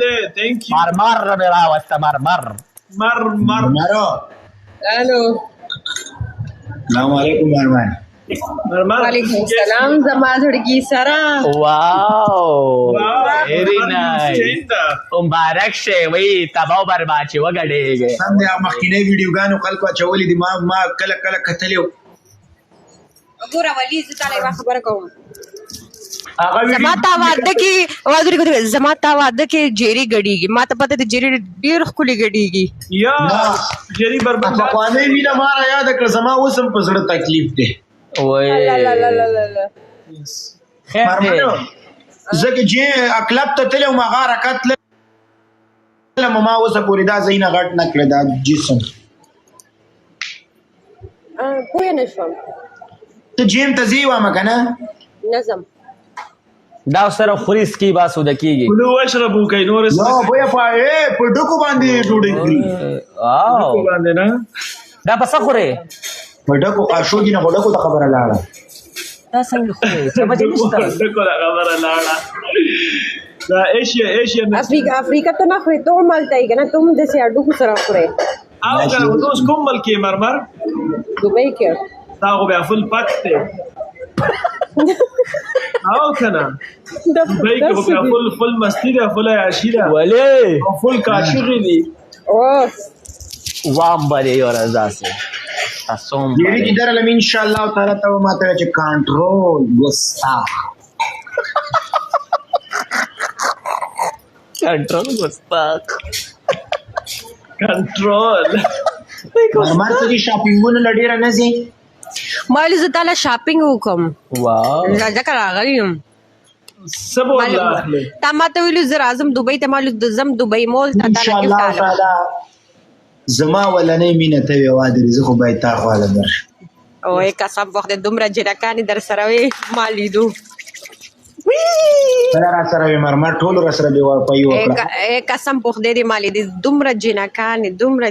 دی تھینک یو مرمر مې راوسته مرمر مرمرو الو السلام علیکم مرمر وعلیکم السلام زما زړګي سره واو ویری نایس مبارک شه وای تباو برباد چې وګړېږي سم دی مخکینی ویډیوګانو خلکو اچولې دي ما کله کله کتلې وګوره ولي زه تعالی ما خبره کوم هغه زما تا واده کې جيري ګډيږي ما ته پته دي جيري ډیر خولي ګډيږي یا جری برباد پخوانۍ مینه ما را یاد کړه زما اوس هم په زړه تکلیف دی وای لا خیر دی زکه چې اکلب ته تلو ما غارکت لم ما اوس پوری دا زینه غټ نکړه دا جسم پوه نه شوم ته جیم ته زی وامه کنه نظم دا سره خوريس کی باسو د کیږي نو وشربو کوي نور نو بیا په ډکو باندې ډوډۍ خوري واو باندې نه دا پس خوره په ډکو قاشو دي نه ډکو ته خبره لاړه دا څنګه خوره چې بچی نشته دغه خبره لاړه دا ایشیا افریقا ته نه خوري ته مالتای کنه تم د سي اډو کو سره خوري او دا اوس کوم ملک مرمر دوبۍ کې دا خو بیا فل پک دی او کنه دوبۍ کې بیا فل مستی ده فل عاشی ده ولی او فل کاشغی دي او وام بری اور ازاسه اسوم یری کی در علم ان شاء الله تعالی ته ما ته چې کنټرول غوستا کنټرول وستاک کنټرول مرمر ته شاپینګونه لډیره نه سي مالې زه تعالی شاپینګ وکم واو ځکه راغلم سبو الله اخلي تا ماته ویلو زه راځم دوبۍ ته مالو زم دوبۍ مول ته ان شاء الله تعالی زما ولنې مینه ته واده زه خو به تا خواله در او قسم وخت دومره جنکانی در سره وي مالیدو را سره مرمر ټول را سره دی ور پيو قسم په دې دی مالیدي دومره جنکانی دومره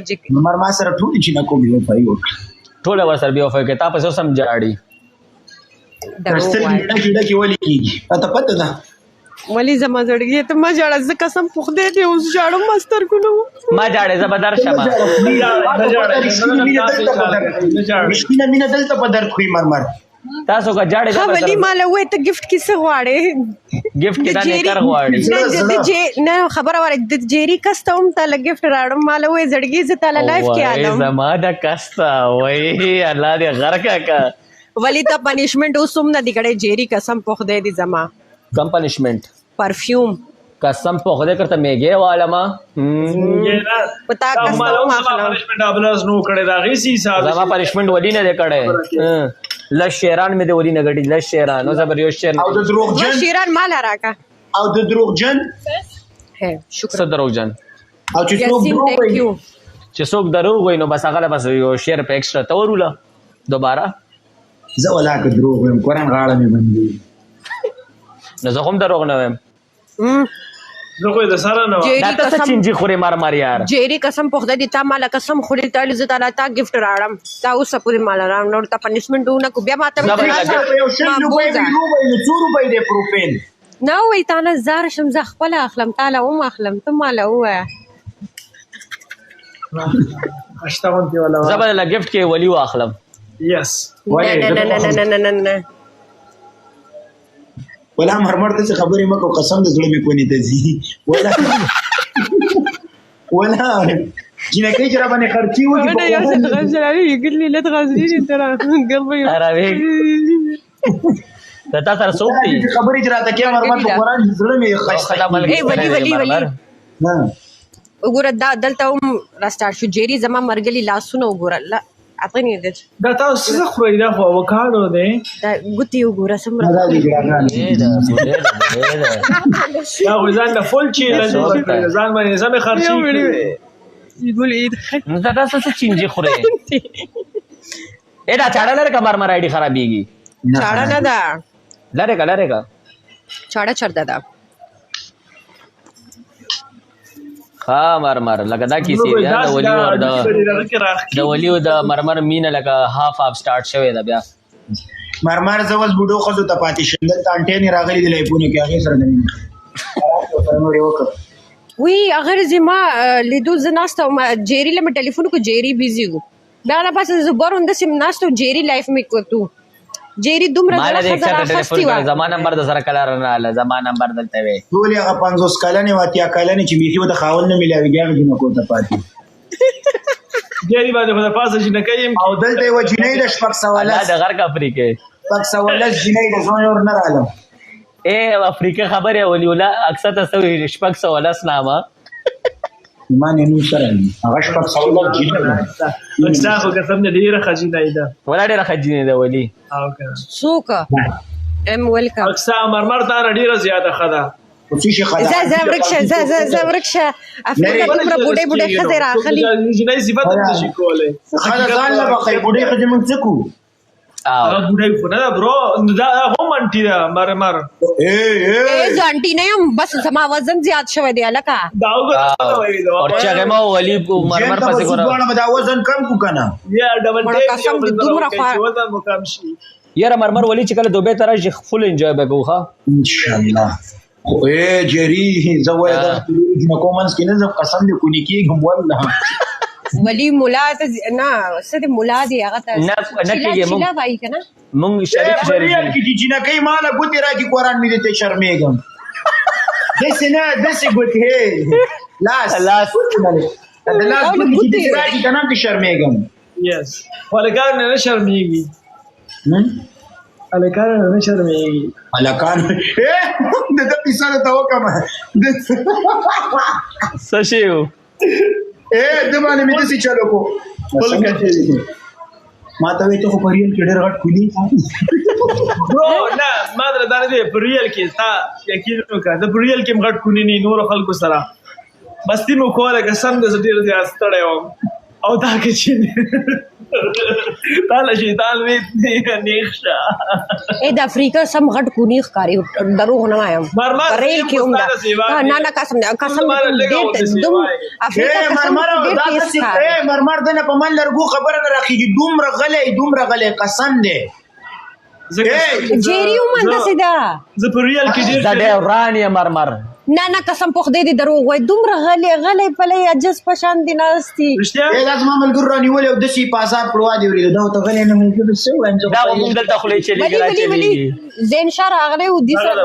مرمر سره ټول چې نه کوم یو پيو ټول ور سره بیا فکر تا په سم جاړي درستل کیډه کی ولي کیږي پته ده ولی زما زړګي ته ما جاړه ز قسم په دې دی اوس جاړم مستر کو نو ما جاړه زبردار شمه مشکینه مینه دلته په درد خوې مرمر تاسو کا جاړه ولی مال وې ته گیفت کیسه غواړې گیفت کې دا نه کار غواړي نه خبره وره د جيري کستم ته گیفت راړم مال وې زړګي ز تعالی لایف کې عالم زما د کستا وای الله دې غرقه کا ولی ته پنیشمنت اوسم نه دی کړه جيري قسم په دې دی زما کم پنشمنٹ پرفیوم قسم په خدای کرته میګه والا ما پتا قسم پنشمنٹ ابلاز نو کړه دا غي سي حساب زما پنشمنٹ ودی نه کړه ل شیران مې د ودی نه غټي ل شیران نو زبر یو شیر او د دروغجن شیران مال راکا او د دروغجن ہے شکر دروغجن او چې څوک دروغ وای نو بس هغه بس یو شیر په ایکسترا توروله دوباره زه ولا که دروغ ویم قرآن غاړه مې بندي نو زه هم دروغ نه ویم زه خو د سره نه دا ته چینجی خوري مار یار جيري قسم په خدای دې تا مال قسم خوري ته عزت تعالی تا گیفت راړم تا اوس پوری مال راړم نو تا پنیشمنت ونه کو بیا ماته یو شل روپۍ دی 2 روپۍ دی پروفیل نو وای تا نه زار شم ز خپل اخلم تعالی او اخلم ته مال وای اشتاون دی ولا زبر لا گیفت کې ولی واخلم یس نه ولا مرمر ته خبرې مکو قسم د زړه مې کونی ته زی ولا جنکې جرا باندې خرچي وږي انا يا شيخ غزلاني يقول لي لا تغازليني ترى قلبي عربي ته تاسو سوتي خبرې جراته کې مرمر په قران زړه مې خسته اي ولي وګوره دا دلته راستار شو جيري زما مرګلي لاسونه وګوره لا اعطيني دې دا تاسو څه خورئ دا خو اوکاډو دی دا ګوتي وګوره سمره دا خو ځان د فول چیلنج ځان باندې سمې خرچي يقول عيد دا تاسو څه چینجی خورئ اېدا چاړه لره کمر مر آی ډی خرابېږي چاړه نه ده لره کا چاړه چردا ده ها مرمر لکه دا کیسې دا د ولیو د مرمر مینه لکه هاف سٹارټ شوی دا بیا مرمر زوز بډو خزو ته پاتې شندل تانټې نه راغلي دی لایپونه کې هغه سره نه وی اگر زما لیدو زه ناسته وم جیری له مې ټلیفون کو جیری بیزی وو بیا نه پس زه ګورم داسې ناسته جیری لایف مې کوتو جیری دومره مالا زړه دې ښځه ټلیفون راخستې وه زما نمبر د سره کله رانه زما نمبر دلته وی ټول هغه 50 کلنې و اتیا کلنې چې بیخي ورته خاوند نه میلاویږي هغه جنکو ته پاتې جیری باندې خو د پاسه جنکۍ یم او دلته یوه جنۍ د شپږ سوه الله لس د غرق افریقې جنۍ د ځوان ور نه رالم اے افریقې خبره ولی الله اکثر تاسو شپږ سو لس نامه ما نه نو سره هغه شپږ سوه لس جنۍ اکسا خو قسم دې ډیره خجینه ده ولا ډېره خجینه ده ولی او کنه څوک ام ویلکم اکسا مرمر تا ډیره زیاته خدا څه شي خدا زه ورکشه افریقا دومره بوډۍ ښځې راغلي جنۍ صفات ته شي کوله خدا ځان له بخې بوډۍ ښځې موږ څه کوو هغه بوډۍ خو نه ده برو دا هم انټي ده مرمر زه انټي نه یم بس زما وزن زیات شوی دی هلکه دا وګوره اور چغه ما ولی مرمر پسې ګوره دا وزن کم کو کنه یا ډبل مړه ټیپ قسم دې دومره وزن مقام شي یاره مرمر ولی چې کله دوبه تر شي فل انجوای وکړو ښا ان شاء الله خو جری زه وایم دا جنکو منځ کې نه زه قسم دې کو نیکیږم والله ولی مولا ته نه څه دې مولا دی هغه ته نه کېږي شیلا وایي که نه مونږ شریف ریال کې چې جنکۍ ماله ګوتې راکړي قرآن مې دې ته شرمېږم داسې نه داسې ګوتې لاس د لاس ګوتې چې داسې راکړي که نه هم دې شرمېږم یس ولکان نه شرمېږي الکان نه شرمېږي هلکان د ده کیسه درته وکړمه څه شی و ده باندې مې داسې چلو کو ما ته وایي ته خو په ریل کې ډېر غټ کولي برو نه ما در دا نه دی په ریل کې تا یقین وکړه د په ریل کې غټ کونی نه نور خلکو سره مستی مو کوله قسم دې ډېر زیات ستړی وم او دا کې چې تا له شیطان وې نیخشه د افریقا سم غټ کونی ښکاري دروغ نه وایم ریل کې هم نه قسم مرمر دنه په من لرګو خبره نه راخېږي دومره غلی قسم دی جیری هم همداسې ده زه په ریل کې زه ډېر وران یم مرمر نه قسم په خدای دې دروغ وایي دومره غلی پلی عجز په شان دي ناست دي دا زما ملګرو رانیولې او داسې په عذاب کړو دې ورېده دا ورته غلی نه ممکن څه ووایم دا به مونږ دلته خولې چلېږي راچلېږي زین شاه راغلی و دې سره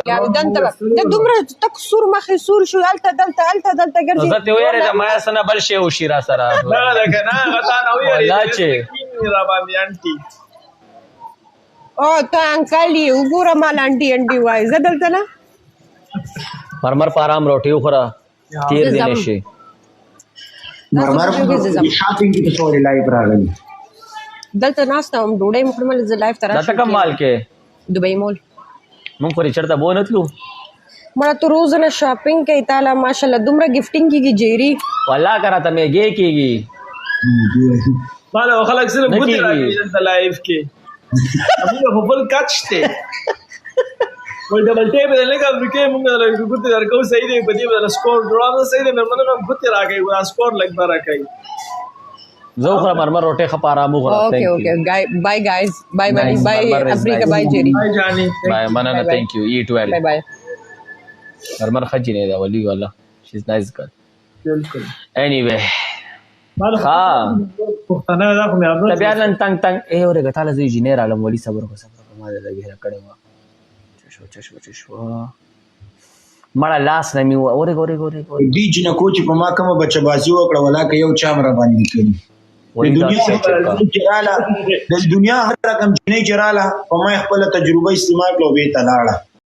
د دومره تک سور مخې سور شو هلته دلته ګرځي زه ته ویرېدم ما څه نه بل شی وشي را سره نه ده که نه هغه تا نه ویرېدې را باندې انټي او ته انکل یې وګوره مال انټي وایي زه دلته نه مرمر په آرام روټي وخوره تیر دې نه شي مرمر شاپینګ کې څو لایف راغلی دلته ناسته هم ډوډۍ مخ مل ز لایف تر دا ته کوم مال کې دبئی مول مونږ خو چرته بو نه تلو مړه تو روز نه شاپینګ کوي تعالی ماشاءالله دومره گیفټینګ کیږي جیری والله کرا ته مې گې کیږي مالا خلک صرف ګوتې راکړي دلته لایف کې موږ خو بل کچته ول ډبل ټیپ دې لګا ورکه موږ له ګوتې درکو صحیح دی په دې باندې سکور ډراو صحیح دی مې موږ ګوتې راکړي وا سکور لګ برا کوي زه خو مرمر روټه خپاره مو غره اوکے بای گایز بای افریقا بای جیری بای جانی بای مننه ثانک یو ایټ ویل بای مرمر خجی نه دا ولی والله شي از نایس ګرل بالکل انیوی ها پښتنه دا خو مې اورل بیا نن تنگ اے اورګه تعالی زی جنیر عالم ولی صبر کو ما دا غیر کړه ما چشو مړه لاس نه می اورګه دی جنکو چې په ما کوم بچا بازی وکړه ولا که یو چا مر باندې کړي د دنیا هر رقم جنې چراله په ما خپل تجربه استعمال کړو به تلاړه